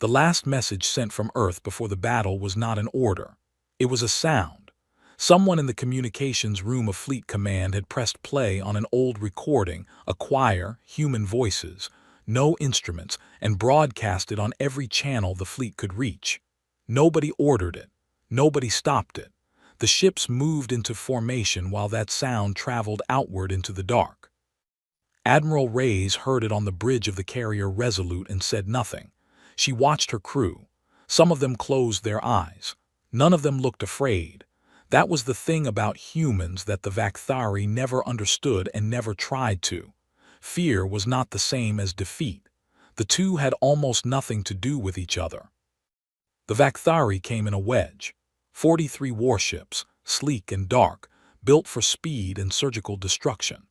The last message sent from Earth before the battle was not an order. It was a sound. Someone in the communications room of Fleet Command had pressed play on an old recording, a choir, human voices, no instruments, and broadcast it on every channel the fleet could reach. Nobody ordered it. Nobody stopped it. The ships moved into formation while that sound traveled outward into the dark. Admiral Reyes heard it on the bridge of the carrier Resolute and said nothing. She watched her crew. Some of them closed their eyes. None of them looked afraid. That was the thing about humans that the Vakthari never understood and never tried to. Fear was not the same as defeat. The two had almost nothing to do with each other. The Vakthari came in a wedge. 43 warships, sleek and dark, built for speed and surgical destruction.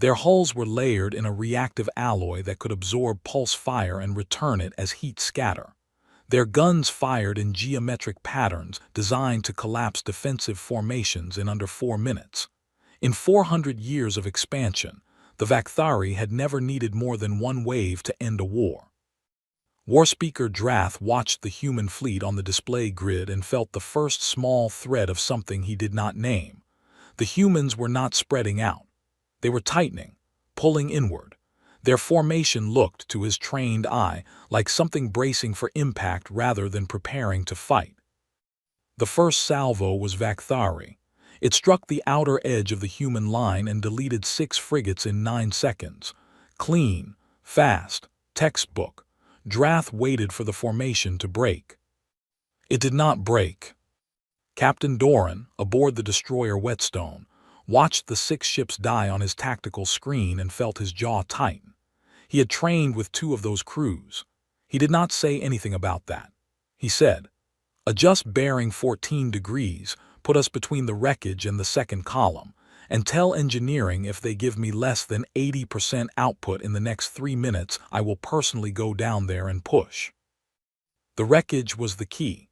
Their hulls were layered in a reactive alloy that could absorb pulse fire and return it as heat scatter. Their guns fired in geometric patterns designed to collapse defensive formations in under 4 minutes. In 400 years of expansion, the Vakthari had never needed more than one wave to end a war. Warspeaker Drath watched the human fleet on the display grid and felt the first small thread of something he did not name. The humans were not spreading out. They were tightening, pulling inward. Their formation looked, to his trained eye, like something bracing for impact rather than preparing to fight. The first salvo was Vakthari. It struck the outer edge of the human line and deleted 6 frigates in 9 seconds. Clean, fast, textbook. Drath waited for the formation to break. It did not break. Captain Doran, aboard the destroyer Whetstone, watched the 6 ships die on his tactical screen and felt his jaw tighten. He had trained with 2 of those crews. He did not say anything about that. He said, "Adjust bearing 14 degrees, put us between the wreckage and the second column, and tell engineering if they give me less than 80% output in the next 3 minutes, I will personally go down there and push." The wreckage was the key.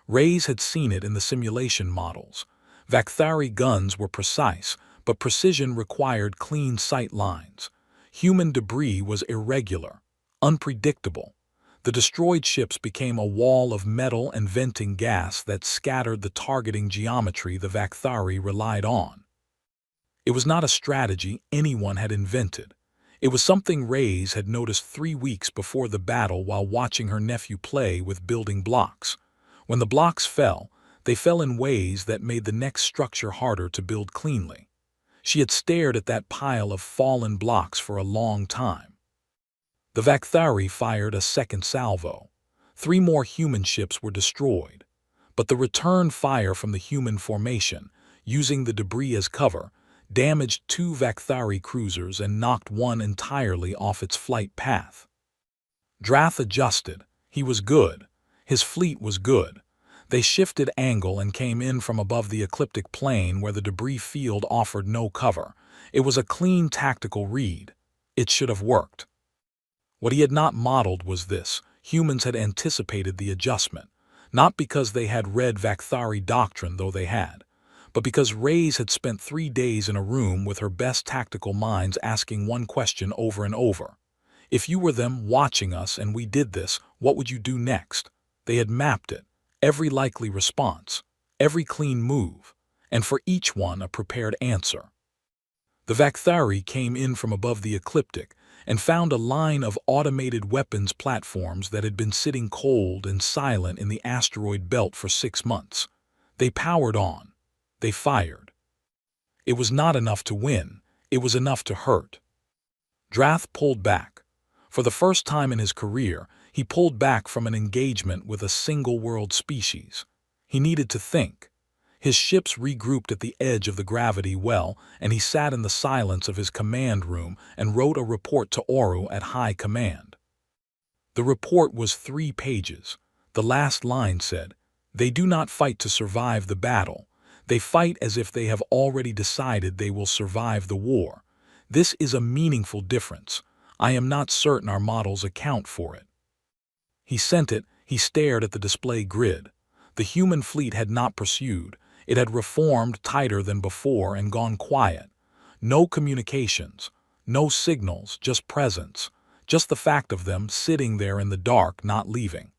Reyes had seen it in the simulation models. Vakthari guns were precise, but precision required clean sight lines. Human debris was irregular, unpredictable. The destroyed ships became a wall of metal and venting gas that scattered the targeting geometry the Vakthari relied on. It was not a strategy anyone had invented. It was something Reyes had noticed 3 weeks before the battle while watching her nephew play with building blocks. When the blocks fell, they fell in ways that made the next structure harder to build cleanly. She had stared at that pile of fallen blocks for a long time. The Vakthari fired a second salvo. 3 more human ships were destroyed. But the return fire from the human formation, using the debris as cover, damaged 2 Vakthari cruisers and knocked one entirely off its flight path. Drath adjusted. He was good. His fleet was good. They shifted angle and came in from above the ecliptic plane where the debris field offered no cover. It was a clean tactical read. It should have worked. What he had not modeled was this: humans had anticipated the adjustment, not because they had read Vakthari doctrine, though they had, but because Reyes had spent 3 days in a room with her best tactical minds asking one question over and over. If you were them watching us and we did this, what would you do next? They had mapped it. Every likely response, every clean move, and for each one a prepared answer. The Vakthari came in from above the ecliptic and found a line of automated weapons platforms that had been sitting cold and silent in the asteroid belt for 6 months. They powered on. They fired. It was not enough to win. It was enough to hurt. Drath pulled back. For the first time in his career, he pulled back from an engagement with a single-world species. He needed to think. His ships regrouped at the edge of the gravity well, and he sat in the silence of his command room and wrote a report to Oru at high command. The report was 3 pages. The last line said, "They do not fight to survive the battle. They fight as if they have already decided they will survive the war. This is a meaningful difference. I am not certain our models account for it." He sent it. He stared at the display grid. The human fleet had not pursued. It had reformed tighter than before and gone quiet. No communications, no signals, just presence, just the fact of them sitting there in the dark, not leaving.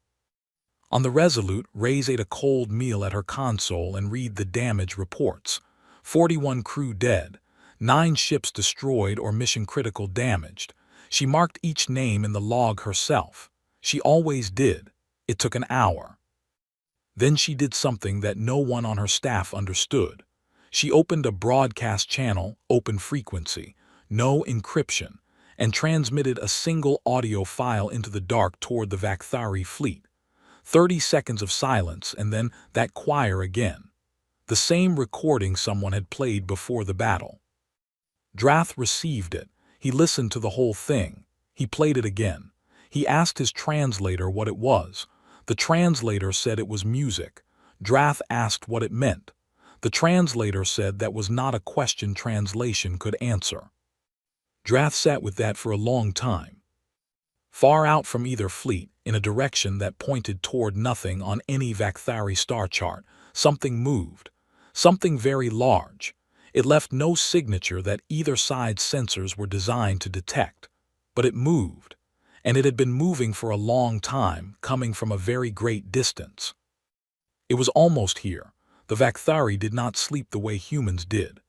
On the Resolute, Reyes ate a cold meal at her console and read the damage reports. 41 crew dead, 9 ships destroyed or mission-critical damaged. She marked each name in the log herself. She always did. It took an hour. Then she did something that no one on her staff understood. She opened a broadcast channel, open frequency, no encryption, and transmitted a single audio file into the dark toward the Vakthari fleet. 30 seconds of silence, and then that choir again. The same recording someone had played before the battle. Drath received it. He listened to the whole thing. He played it again. He asked his translator what it was. The translator said it was music. Drath asked what it meant. The translator said that was not a question translation could answer. Drath sat with that for a long time. Far out from either fleet, in a direction that pointed toward nothing on any Vakthari star chart, something moved. Something very large. It left no signature that either side's sensors were designed to detect. But it moved. And it had been moving for a long time, coming from a very great distance. It was almost here. The Vakthari did not sleep the way humans did.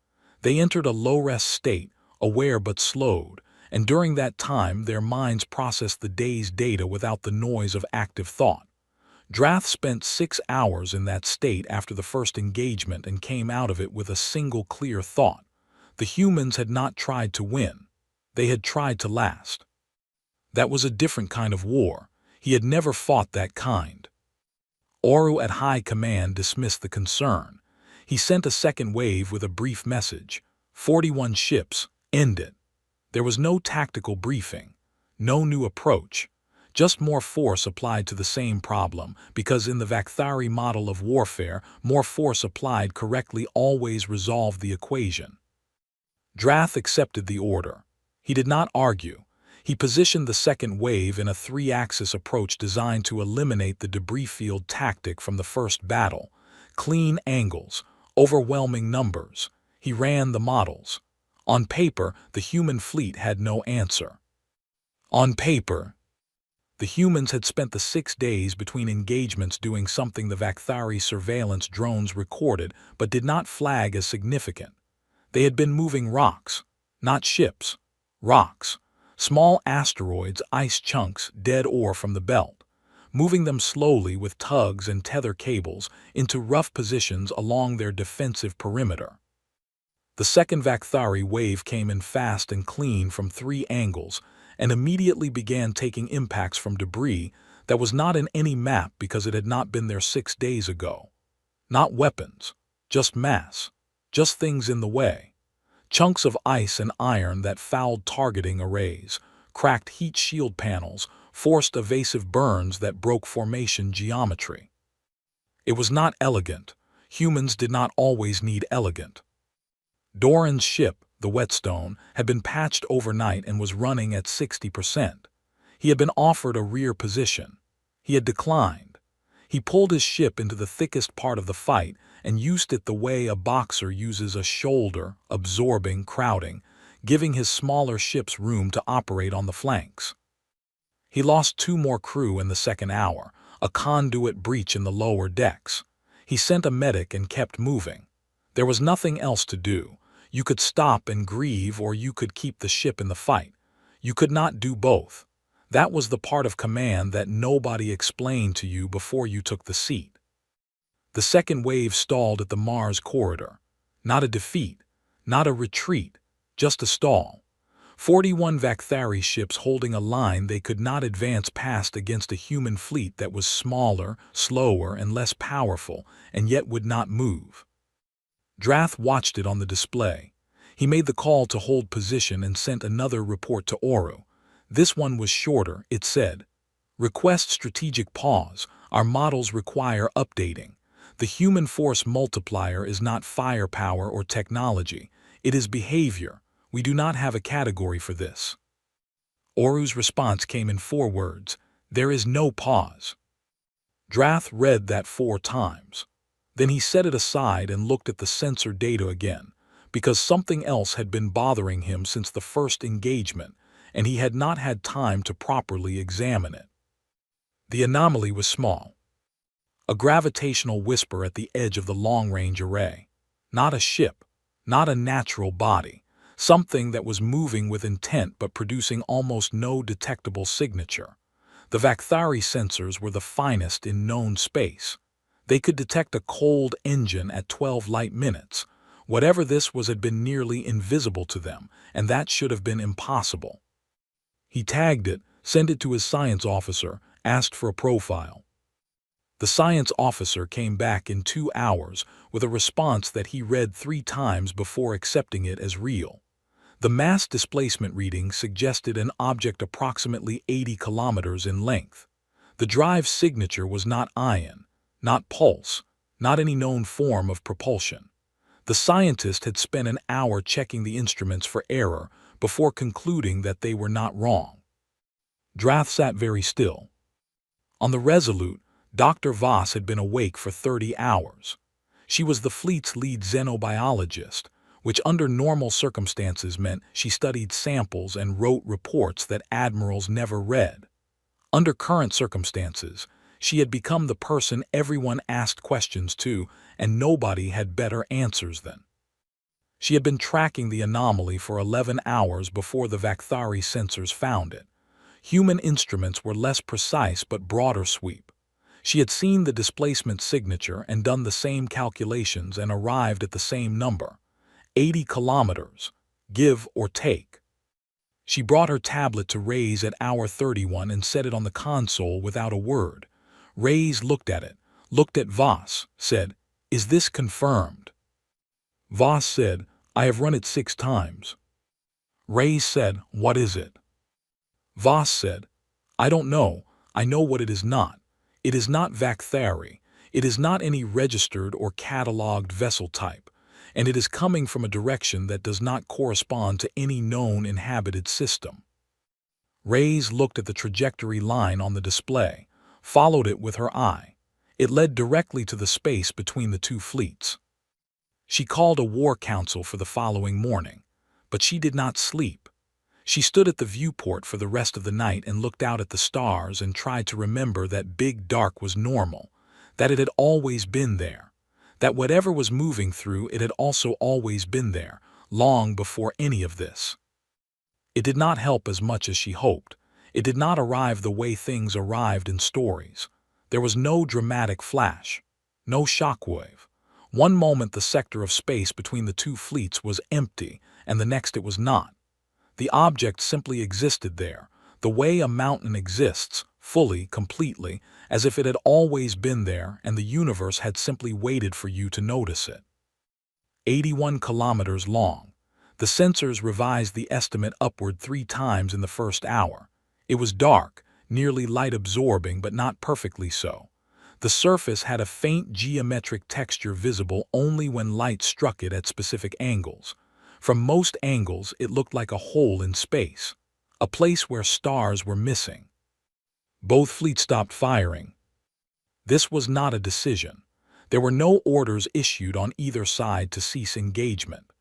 They entered a low-rest state, aware but slowed, and during that time their minds processed the day's data without the noise of active thought. Drath spent 6 hours in that state after the first engagement and came out of it with a single clear thought. The humans had not tried to win. They had tried to last. That was a different kind of war. He had never fought that kind. Oru at high command dismissed the concern. He sent a second wave with a brief message. 41 ships, end it. There was no tactical briefing, no new approach, just more force applied to the same problem, because in the Vakthari model of warfare, more force applied correctly always resolved the equation. Drath accepted the order. He did not argue. He positioned the second wave in a 3-axis approach designed to eliminate the debris field tactic from the first battle. Clean angles, overwhelming numbers. He ran the models. On paper, the human fleet had no answer. On paper, the humans had spent the 6 days between engagements doing something the Vakthari surveillance drones recorded but did not flag as significant. They had been moving rocks, not ships. Rocks. Small asteroids, ice chunks, dead ore from the belt, moving them slowly with tugs and tether cables into rough positions along their defensive perimeter. The second Vakthari wave came in fast and clean from 3 angles and immediately began taking impacts from debris that was not in any map because it had not been there 6 days ago. Not weapons, just mass, just things in the way. Chunks of ice and iron that fouled targeting arrays, cracked heat shield panels, forced evasive burns that broke formation geometry. It was not elegant. Humans did not always need elegant. Doran's ship, the Whetstone, had been patched overnight and was running at 60%. He had been offered a rear position. He had declined. He pulled his ship into the thickest part of the fight and used it the way a boxer uses a shoulder, absorbing, crowding, giving his smaller ships room to operate on the flanks. He lost 2 more crew in the second hour, a conduit breach in the lower decks. He sent a medic and kept moving. There was nothing else to do. You could stop and grieve, or you could keep the ship in the fight. You could not do both. That was the part of command that nobody explained to you before you took the seat. The second wave stalled at the Mars corridor. Not a defeat, not a retreat, just a stall. 41 Vakthari ships holding a line they could not advance past against a human fleet that was smaller, slower, and less powerful, and yet would not move. Drath watched it on the display. He made the call to hold position and sent another report to Oru. This one was shorter. It said, "Request strategic pause. Our models require updating. The human force multiplier is not firepower or technology. It is behavior. We do not have a category for this." Oru's response came in 4 words. There is no pause. Drath read that 4 times. Then he set it aside and looked at the sensor data again, because something else had been bothering him since the first engagement, and he had not had time to properly examine it. The anomaly was small. A gravitational whisper at the edge of the long-range array. Not a ship, not a natural body, something that was moving with intent but producing almost no detectable signature. The Vakthari sensors were the finest in known space. They could detect a cold engine at 12 light minutes. Whatever this was had been nearly invisible to them, and that should have been impossible. He tagged it, sent it to his science officer, asked for a profile. The science officer came back in 2 hours with a response that he read 3 times before accepting it as real. The mass displacement reading suggested an object approximately 80 kilometers in length. The drive's signature was not ion, not pulse, not any known form of propulsion. The scientist had spent an hour checking the instruments for error before concluding that they were not wrong. Drath sat very still. On the Resolute, Dr. Voss had been awake for 30 hours. She was the fleet's lead xenobiologist, which under normal circumstances meant she studied samples and wrote reports that admirals never read. Under current circumstances, she had become the person everyone asked questions to, and nobody had better answers than. She had been tracking the anomaly for 11 hours before the Vakthari sensors found it. Human instruments were less precise but broader sweep. She had seen the displacement signature and done the same calculations and arrived at the same number. 80 kilometers, give or take. She brought her tablet to Ray's at hour 31 and set it on the console without a word. Ray's looked at it, looked at Voss, said, "Is this confirmed?" Voss said, "I have run it 6 times. Ray's said, "What is it?" Voss said, "I don't know. I know what it is not. It is not Vakthari. It is not any registered or catalogued vessel type, and it is coming from a direction that does not correspond to any known inhabited system." Ray's looked at the trajectory line on the display, followed it with her eye. It led directly to the space between the 2 fleets. She called a war council for the following morning, but she did not sleep. She stood at the viewport for the rest of the night and looked out at the stars and tried to remember that big dark was normal, that it had always been there, that whatever was moving through it had also always been there, long before any of this. It did not help as much as she hoped. It did not arrive the way things arrived in stories. There was no dramatic flash, no shockwave. One moment the sector of space between the 2 fleets was empty, and the next it was not. The object simply existed there, the way a mountain exists, fully, completely, as if it had always been there and the universe had simply waited for you to notice it. 81 kilometers long. The sensors revised the estimate upward 3 times in the first hour. It was dark, nearly light-absorbing but not perfectly so. The surface had a faint geometric texture visible only when light struck it at specific angles. From most angles, it looked like a hole in space, a place where stars were missing. Both fleets stopped firing. This was not a decision. There were no orders issued on either side to cease engagement.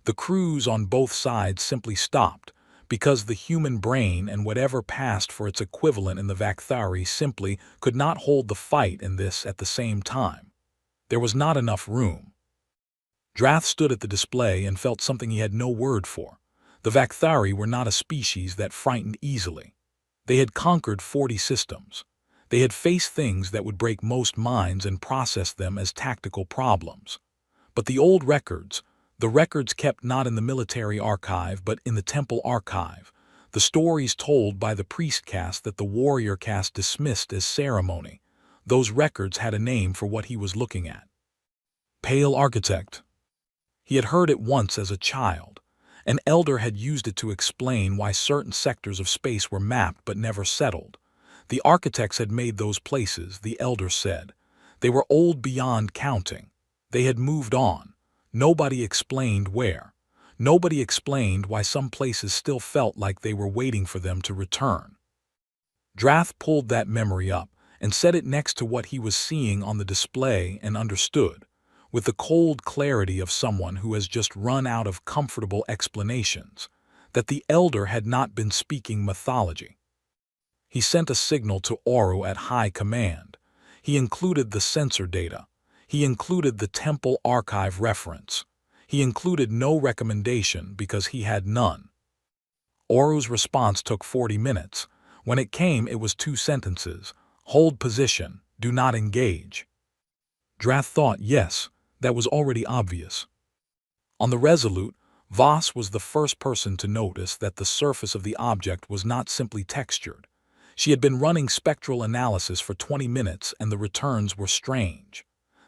The crews on both sides simply stopped, because the human brain and whatever passed for its equivalent in the Vakthari simply could not hold the fight in this at the same time. There was not enough room. Drath stood at the display and felt something he had no word for. The Vakthari were not a species that frightened easily. They had conquered 40 systems. They had faced things that would break most minds and processed them as tactical problems. But the old records, the records kept not in the military archive but in the temple archive, the stories told by the priest caste that the warrior caste dismissed as ceremony, those records had a name for what he was looking at. Pale architect. He had heard it once as a child. An elder had used it to explain why certain sectors of space were mapped but never settled. The architects had made those places, the elder said. They were old beyond counting. They had moved on. Nobody explained where. Nobody explained why some places still felt like they were waiting for them to return. Drath pulled that memory up and set it next to what he was seeing on the display and understood, with the cold clarity of someone who has just run out of comfortable explanations, that the elder had not been speaking mythology. He sent a signal to Oru at high command. He included the sensor data. He included the temple archive reference. He included no recommendation because he had none. Oru's response took 40 minutes. When it came, it was 2 sentences. Hold position. Do not engage. Drath thought, yes, that was already obvious. On the Resolute, Voss was the first person to notice that the surface of the object was not simply textured. She had been running spectral analysis for 20 minutes and the returns were strange.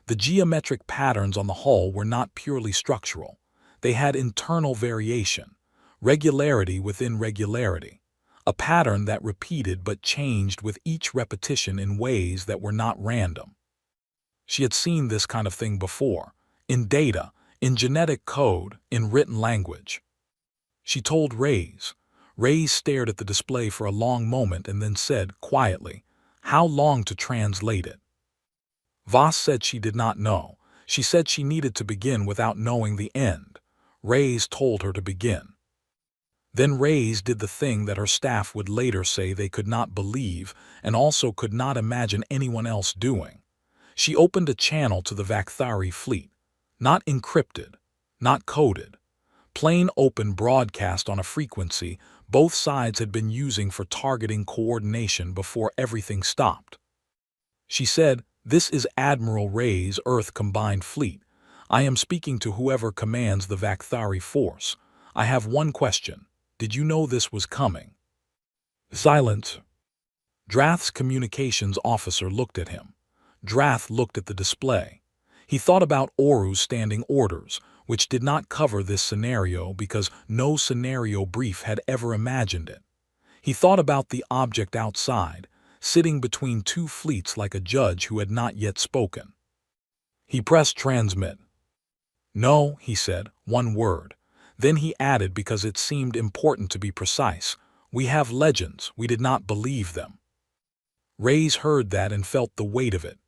The geometric patterns on the hull were not purely structural. They had internal variation, regularity within regularity, a pattern that repeated but changed with each repetition in ways that were not random. She had seen this kind of thing before, in data, in genetic code, in written language. She told Reyes. Reyes stared at the display for a long moment and then said, quietly, "How long to translate it?" Voss said she did not know. She said she needed to begin without knowing the end. Reyes told her to begin. Then Reyes did the thing that her staff would later say they could not believe and also could not imagine anyone else doing. She opened a channel to the Vakthari fleet. Not encrypted, not coded. Plain open broadcast on a frequency both sides had been using for targeting coordination before everything stopped. She said, "This is Admiral Reyes' Earth Combined Fleet. I am speaking to whoever commands the Vakthari force. I have one question. Did you know this was coming?" Silence. Drath's communications officer looked at him. Drath looked at the display. He thought about Oru's standing orders, which did not cover this scenario because no scenario brief had ever imagined it. He thought about the object outside, sitting between 2 fleets like a judge who had not yet spoken. He pressed transmit. "No," he said, 1 word. Then he added because it seemed important to be precise, "We have legends, we did not believe them." Reyes heard that and felt the weight of it.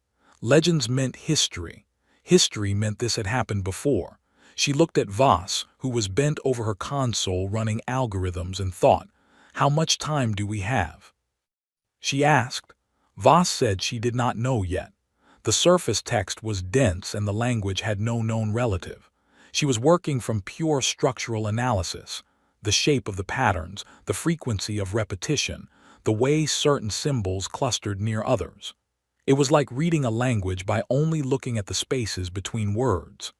Legends meant history. History meant this had happened before. She looked at Voss, who was bent over her console running algorithms, and thought, "How much time do we have?" She asked. Voss said she did not know yet. The surface text was dense and the language had no known relative. She was working from pure structural analysis, the shape of the patterns, the frequency of repetition, the way certain symbols clustered near others. It was like reading a language by only looking at the spaces between words.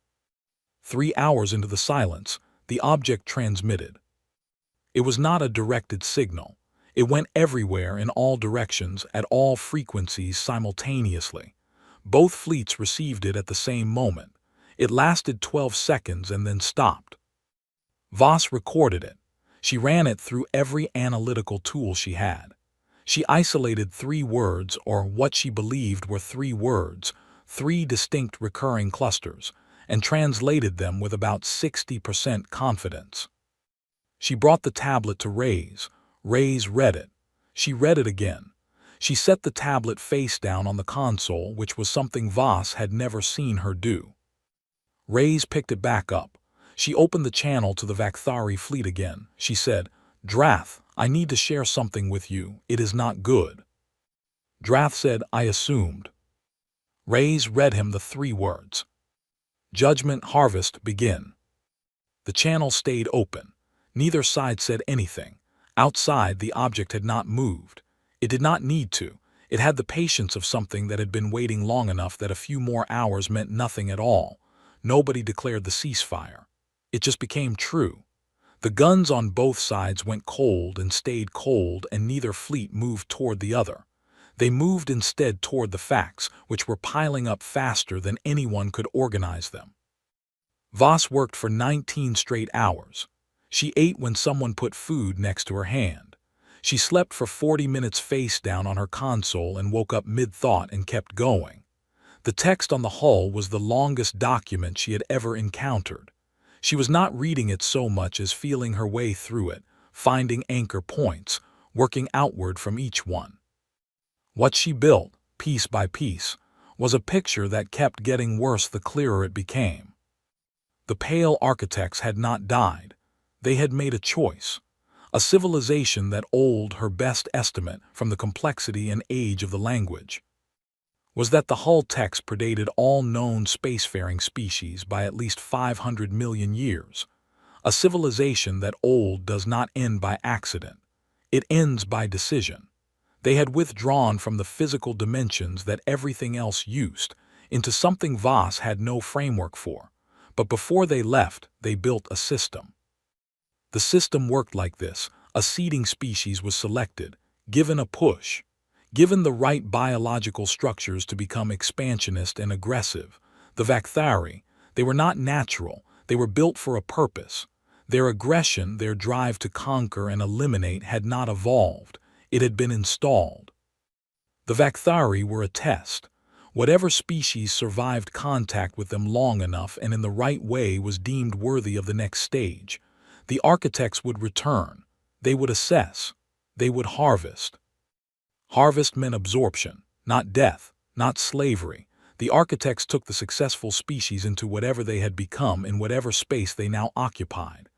3 hours into the silence, the object transmitted. It was not a directed signal. It went everywhere in all directions at all frequencies simultaneously. Both fleets received it at the same moment. It lasted 12 seconds and then stopped. Voss recorded it. She ran it through every analytical tool she had. She isolated 3 words, or what she believed were 3 words, 3 distinct recurring clusters, and translated them with about 60% confidence. She brought the tablet to Reyes. Reyes read it. She read it again. She set the tablet face down on the console, which was something Voss had never seen her do. Reyes picked it back up. She opened the channel to the Vakthari fleet again. She said, "Drath, I need to share something with you. It is not good." Drath said, "I assumed." Reyes read him the 3 words. "Judgment Harvest begin." The channel stayed open. Neither side said anything. Outside, the object had not moved. It did not need to. It had the patience of something that had been waiting long enough that a few more hours meant nothing at all. Nobody declared the ceasefire. It just became true. The guns on both sides went cold and stayed cold, and neither fleet moved toward the other. They moved instead toward the facts, which were piling up faster than anyone could organize them. Voss worked for 19 straight hours. She ate when someone put food next to her hand. She slept for 40 minutes face down on her console and woke up mid-thought and kept going. The text on the hull was the longest document she had ever encountered. She was not reading it so much as feeling her way through it, finding anchor points, working outward from each one. What she built, piece by piece, was a picture that kept getting worse the clearer it became. The pale architects had not died. They had made a choice. A civilization that old her best estimate from the complexity and age of the language. was that the hull text predated all known spacefaring species by at least 500 million years. A civilization that old does not end by accident. It ends by decision. They had withdrawn from the physical dimensions that everything else used into something Voss had no framework for. But before they left, they built a system. The system worked like this. A seeding species was selected, given a push, given the right biological structures to become expansionist and aggressive. The Vakthari, they were not natural, they were built for a purpose. Their aggression, their drive to conquer and eliminate had not evolved, it had been installed. The Vakthari were a test. Whatever species survived contact with them long enough and in the right way was deemed worthy of the next stage. The architects would return. They would assess. They would harvest. Harvest meant absorption, not death, not slavery. The architects took the successful species into whatever they had become in whatever space they now occupied.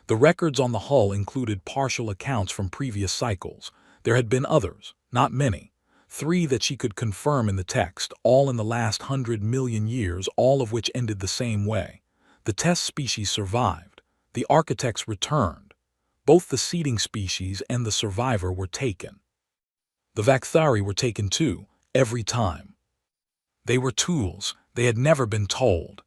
The records on the hull included partial accounts from previous cycles. There had been others, not many. 3 that she could confirm in the text, all in the last 100 million years, all of which ended the same way. The test species survived. The architects returned. Both the seeding species and the survivor were taken. The Vakthari were taken too, every time. They were tools. They had never been told.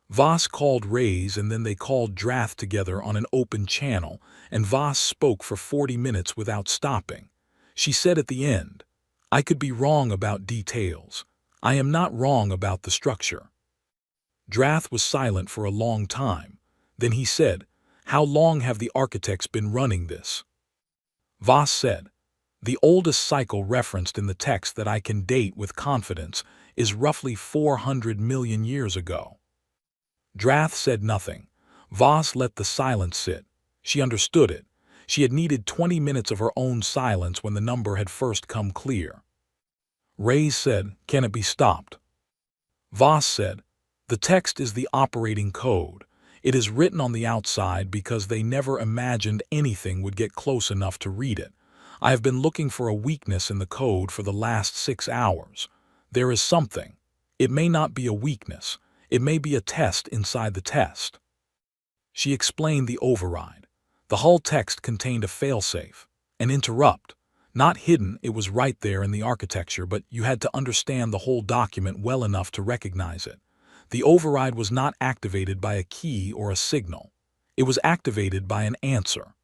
Voss called Rays and then they called Drath together on an open channel, and Voss spoke for 40 minutes without stopping. She said at the end, "I could be wrong about details. I am not wrong about the structure." Drath was silent for a long time. Then he said, "How long have the architects been running this?" Voss said, "The oldest cycle referenced in the text that I can date with confidence is roughly 400 million years ago." Drath said nothing. Voss let the silence sit. She understood it. She had needed 20 minutes of her own silence when the number had first come clear. Rays said, "Can it be stopped?" Voss said, "The text is the operating code. It is written on the outside because they never imagined anything would get close enough to read it. I have been looking for a weakness in the code for the last 6 hours. There is something. It may not be a weakness. It may be a test inside the test." She explained the override. The hull text contained a failsafe, an interrupt. Not hidden, it was right there in the architecture, but you had to understand the whole document well enough to recognize it. The override was not activated by a key or a signal. It was activated by an answer.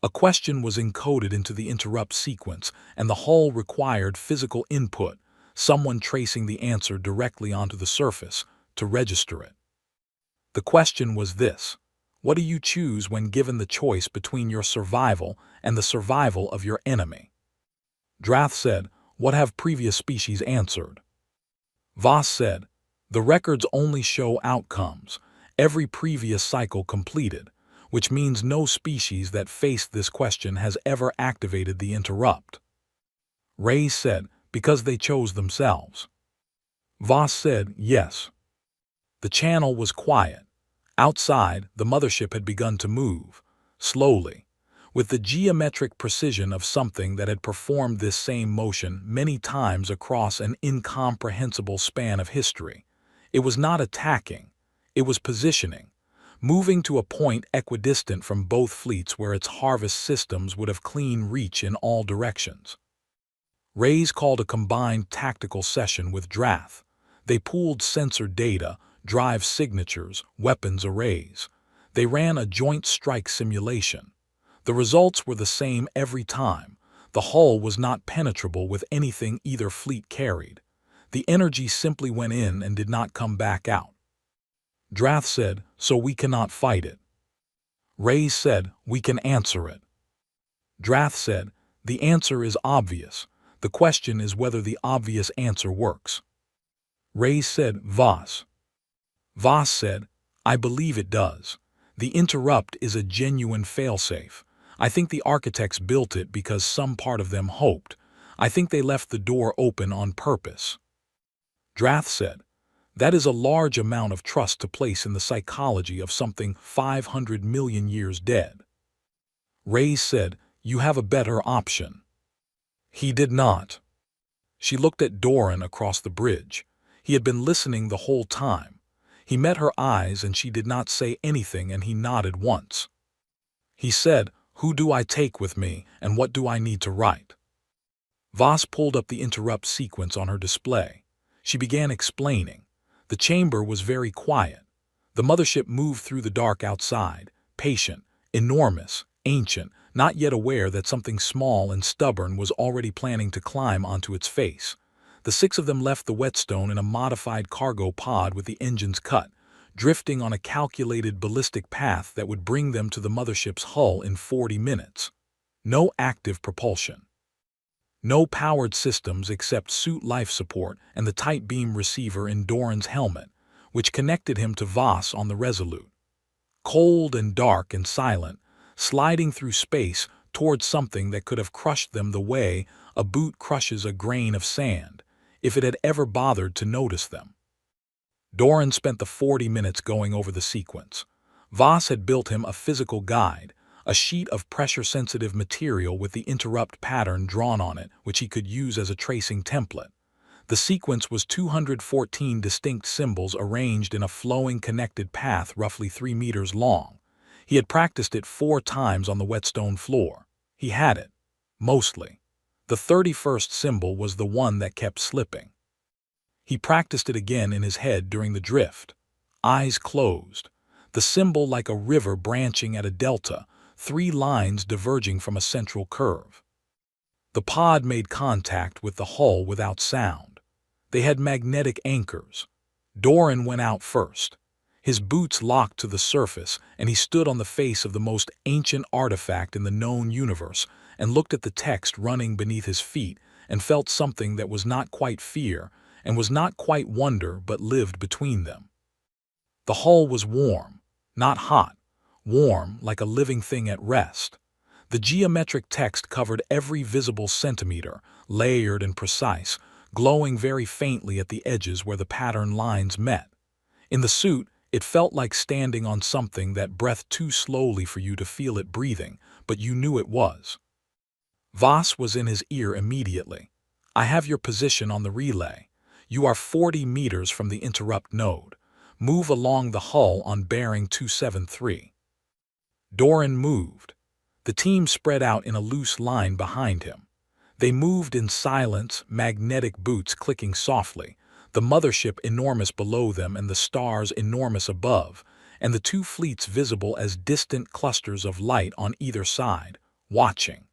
A question was encoded into the interrupt sequence, and the hull required physical input, someone tracing the answer directly onto the surface to register it. The question was this: what do you choose when given the choice between your survival and the survival of your enemy? Drath said, "What have previous species answered?" Voss said, "The records only show outcomes, every previous cycle completed, which means no species that faced this question has ever activated the interrupt." Ray said, "Because they chose themselves." Voss said, "Yes." The channel was quiet. Outside, the mothership had begun to move, slowly, with the geometric precision of something that had performed this same motion many times across an incomprehensible span of history. It was not attacking, it was positioning, moving to a point equidistant from both fleets where its harvest systems would have clean reach in all directions. Rays called a combined tactical session with Drath. They pooled sensor data, drive signatures, weapons arrays. They ran a joint strike simulation. The results were the same every time. The hull was not penetrable with anything either fleet carried. The energy simply went in and did not come back out. Drath said, "So we cannot fight it." Rays said, "We can answer it." Drath said, "The answer is obvious. The question is whether the obvious answer works." Rays said, "Voss." Voss said, "I believe it does. The interrupt is a genuine failsafe. I think the architects built it because some part of them hoped. I think they left the door open on purpose." Drath said, "That is a large amount of trust to place in the psychology of something 500 million years dead." Rays said, "You have a better option." He did not. She looked at Doran across the bridge. He had been listening the whole time. He met her eyes and she did not say anything, and he nodded once. He said, "Who do I take with me and what do I need to write?" Voss pulled up the interrupt sequence on her display. She began explaining. The chamber was very quiet. The mothership moved through the dark outside, patient, enormous, ancient, not yet aware that something small and stubborn was already planning to climb onto its face. The six of them left the whetstone in a modified cargo pod with the engines cut, drifting on a calculated ballistic path that would bring them to the mothership's hull in 40 minutes. No active propulsion. No powered systems except suit life support and the tight beam receiver in Doran's helmet, which connected him to Voss on the Resolute. Cold and dark and silent, sliding through space towards something that could have crushed them the way a boot crushes a grain of sand, if it had ever bothered to notice them. Doran spent the 40 minutes going over the sequence. Voss had built him a physical guide, a sheet of pressure-sensitive material with the interrupt pattern drawn on it, which he could use as a tracing template. The sequence was 214 distinct symbols arranged in a flowing connected path roughly 3 meters long. He had practiced it 4 times on the whetstone floor. He had it. Mostly. The 31st symbol was the one that kept slipping. He practiced it again in his head during the drift. Eyes closed. The symbol like a river branching at a delta, 3 lines diverging from a central curve. The pod made contact with the hull without sound. They had magnetic anchors. Doran went out first. His boots locked to the surface, and he stood on the face of the most ancient artifact in the known universe and looked at the text running beneath his feet and felt something that was not quite fear and was not quite wonder but lived between them. The hull was warm, not hot, warm like a living thing at rest. The geometric text covered every visible centimeter, layered and precise, glowing very faintly at the edges where the pattern lines met. In the suit, it felt like standing on something that breathed too slowly for you to feel it breathing, but you knew it was. Voss was in his ear immediately. "I have your position on the relay. You are 40 meters from the interrupt node. Move along the hull on bearing 273. Doran moved. The team spread out in a loose line behind him. They moved in silence, magnetic boots clicking softly, the mothership enormous below them and the stars enormous above, and the 2 fleets visible as distant clusters of light on either side, watching.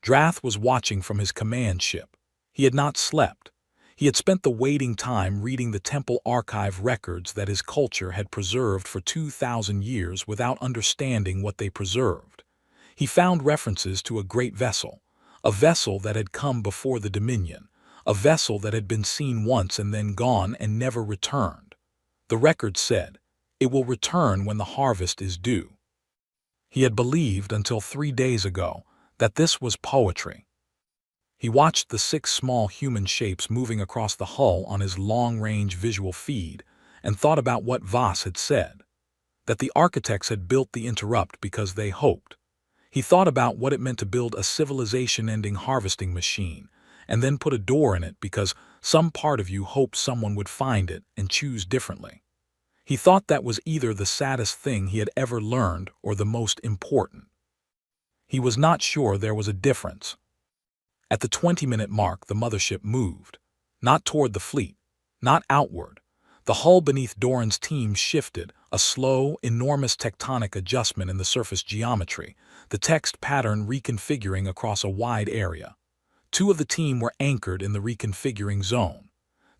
Drath was watching from his command ship. He had not slept. He had spent the waiting time reading the temple archive records that his culture had preserved for 2,000 years without understanding what they preserved. He found references to a great vessel, a vessel that had come before the Dominion, a vessel that had been seen once and then gone and never returned. The record said, "It will return when the harvest is due." He had believed until 3 days ago that this was poetry. He watched the 6 small human shapes moving across the hull on his long-range visual feed and thought about what Voss had said, that the architects had built the interrupt because they hoped. He thought about what it meant to build a civilization-ending harvesting machine and then put a door in it because some part of you hoped someone would find it and choose differently. He thought that was either the saddest thing he had ever learned or the most important. He was not sure there was a difference. At the 20-minute mark, the mothership moved. Not toward the fleet. Not outward. The hull beneath Doran's team shifted, a slow, enormous tectonic adjustment in the surface geometry, the text pattern reconfiguring across a wide area. 2 of the team were anchored in the reconfiguring zone.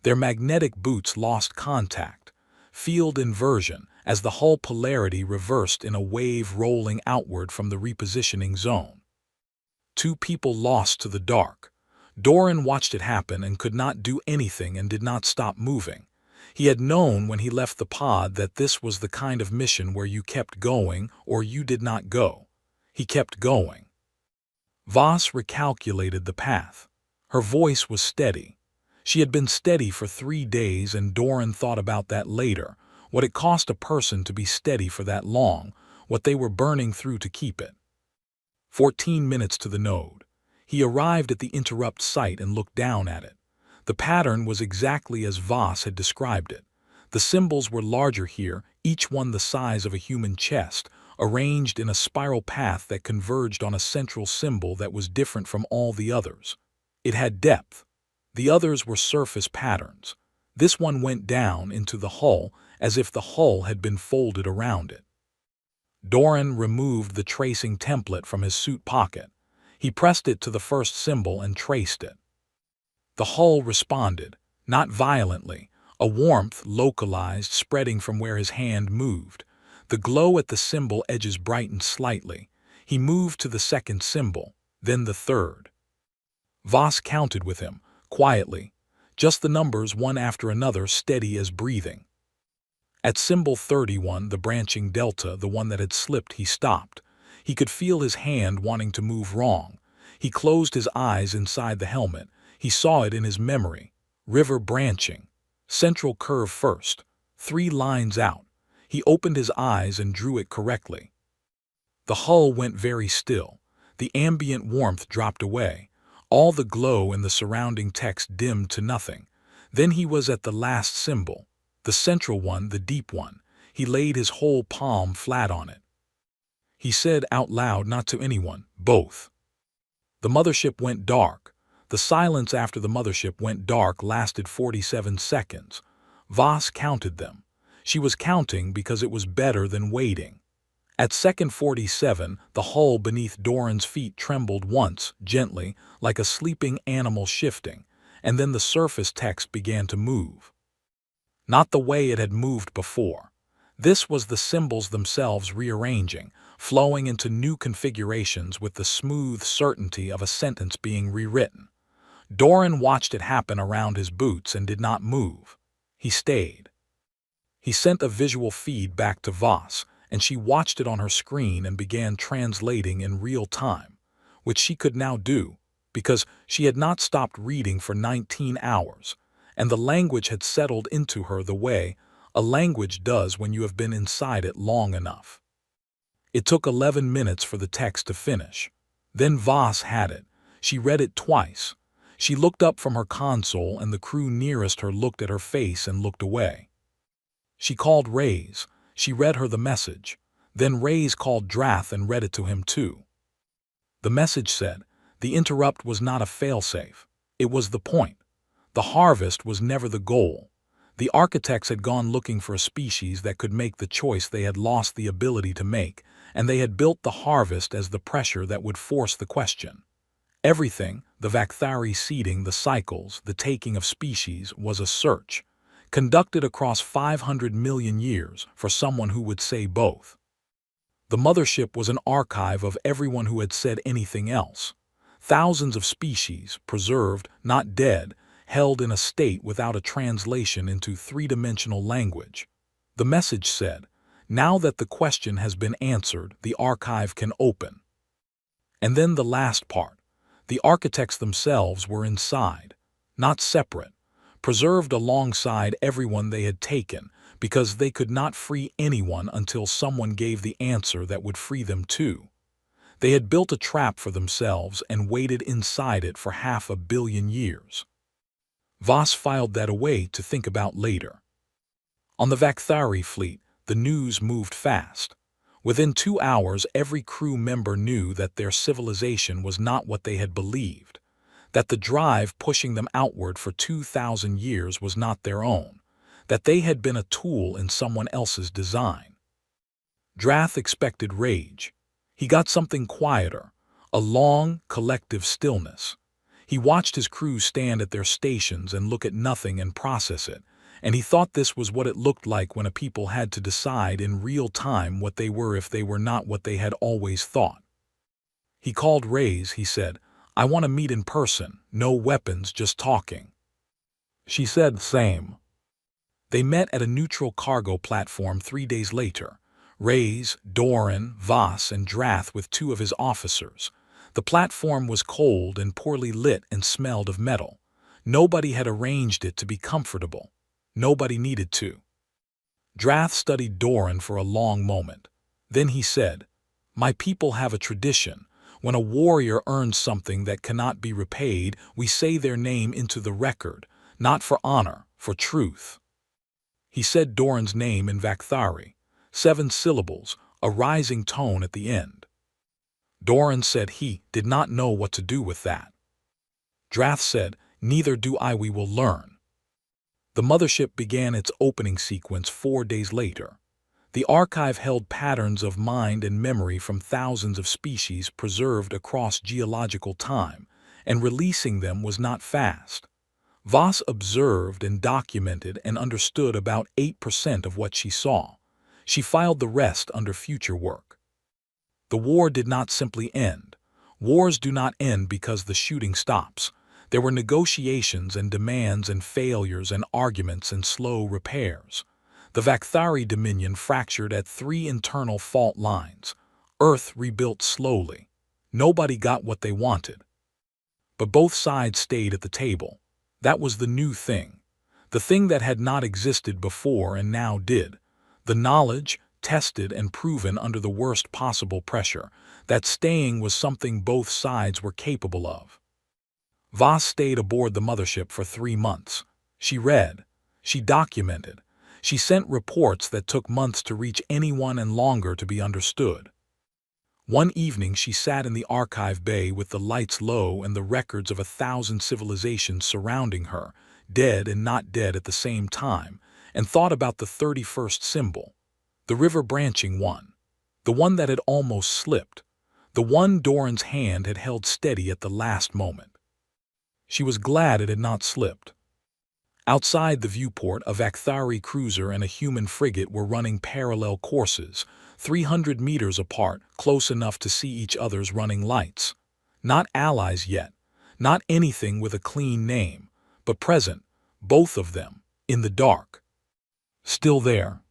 Their magnetic boots lost contact. Field inversion, as the hull polarity reversed in a wave rolling outward from the repositioning zone. 2 people lost to the dark. Doran watched it happen and could not do anything and did not stop moving. He had known when he left the pod that this was the kind of mission where you kept going or you did not go. He kept going. Voss recalculated the path. Her voice was steady. She had been steady for 3 days, and Doran thought about that later, what it cost a person to be steady for that long, what they were burning through to keep it. 14 minutes to the node. He arrived at the interrupt site and looked down at it. The pattern was exactly as Voss had described it. The symbols were larger here, each one the size of a human chest, arranged in a spiral path that converged on a central symbol that was different from all the others. It had depth. The others were surface patterns. This one went down into the hull as if the hull had been folded around it. Doran removed the tracing template from his suit pocket. He pressed it to the first symbol and traced it. The hull responded, not violently, a warmth localized spreading from where his hand moved. The glow at the symbol edges brightened slightly. He moved to the second symbol, then the third. Voss counted with him, quietly, just the numbers one after another, steady as breathing. At symbol 31, the branching delta, the one that had slipped, he stopped. He could feel his hand wanting to move wrong. He closed his eyes inside the helmet. He saw it in his memory. River branching. Central curve first. 3 lines out. He opened his eyes and drew it correctly. The hull went very still. The ambient warmth dropped away. All the glow in the surrounding text dimmed to nothing. Then he was at the last symbol. The central one, the deep one. He laid his whole palm flat on it. He said out loud, not to anyone, both. The mothership went dark. The silence after the mothership went dark lasted 47 seconds. Voss counted them. She was counting because it was better than waiting. At second 47, the hull beneath Doran's feet trembled once, gently, like a sleeping animal shifting, and then the surface text began to move. Not the way it had moved before. This was the symbols themselves rearranging, flowing into new configurations with the smooth certainty of a sentence being rewritten. Doran watched it happen around his boots and did not move. He stayed. He sent a visual feed back to Voss, and she watched it on her screen and began translating in real time, which she could now do, because she had not stopped reading for 19 hours. And the language had settled into her the way a language does when you have been inside it long enough. It took 11 minutes for the text to finish. Then Voss had it. She read it twice. She looked up from her console and the crew nearest her looked at her face and looked away. She called Reyes. She read her the message. Then Reyes called Drath and read it to him too. The message said, the interrupt was not a failsafe. It was the point. The harvest was never the goal. The architects had gone looking for a species that could make the choice they had lost the ability to make, and they had built the harvest as the pressure that would force the question. Everything, the Vakthari seeding, the cycles, the taking of species, was a search, conducted across 500 million years for someone who would say both. The mothership was an archive of everyone who had said anything else. Thousands of species, preserved, not dead, held in a state without a translation into 3-dimensional language. The message said, now that the question has been answered, the archive can open. And then the last part. The architects themselves were inside, not separate, preserved alongside everyone they had taken, because they could not free anyone until someone gave the answer that would free them too. They had built a trap for themselves and waited inside it for 500 million years. Voss filed that away to think about later. On the Vakthari fleet, the news moved fast. Within 2 hours, every crew member knew that their civilization was not what they had believed, that the drive pushing them outward for 2,000 years was not their own, that they had been a tool in someone else's design. Drath expected rage. He got something quieter, a long, collective stillness. He watched his crew stand at their stations and look at nothing and process it, and he thought this was what it looked like when a people had to decide in real time what they were if they were not what they had always thought. He called Reyes. He said, I want to meet in person, no weapons, just talking. She said, same. They met at a neutral cargo platform 3 days later. Reyes, Doran, Voss, and Drath with 2 of his officers. The platform was cold and poorly lit and smelled of metal. Nobody had arranged it to be comfortable. Nobody needed to. Drath studied Doran for a long moment. Then he said, my people have a tradition. When a warrior earns something that cannot be repaid, we say their name into the record, not for honor, for truth. He said Doran's name in Vakthari, 7 syllables, a rising tone at the end. Doran said he did not know what to do with that. Drath said, "Neither do I, we will learn." The Mothership began its opening sequence 4 days later. The archive held patterns of mind and memory from thousands of species preserved across geological time, and releasing them was not fast. Voss observed and documented and understood about 8% of what she saw. She filed the rest under future work. The war did not simply end. Wars do not end because the shooting stops. There were negotiations and demands and failures and arguments and slow repairs. The Vakthari Dominion fractured at 3 internal fault lines. Earth rebuilt slowly. Nobody got what they wanted. But both sides stayed at the table. That was the new thing. The thing that had not existed before and now did. The knowledge, tested and proven under the worst possible pressure, that staying was something both sides were capable of. Voss stayed aboard the Mothership for 3 months. She read. She documented. She sent reports that took months to reach anyone and longer to be understood. One evening she sat in the archive bay with the lights low and the records of 1,000 civilizations surrounding her, dead and not dead at the same time, and thought about the 31st symbol. The river branching one. The one that had almost slipped. The one Doran's hand had held steady at the last moment. She was glad it had not slipped. Outside the viewport, a Vakthari cruiser and a human frigate were running parallel courses, 300 meters apart, close enough to see each other's running lights. Not allies yet, not anything with a clean name, but present, both of them, in the dark. Still there,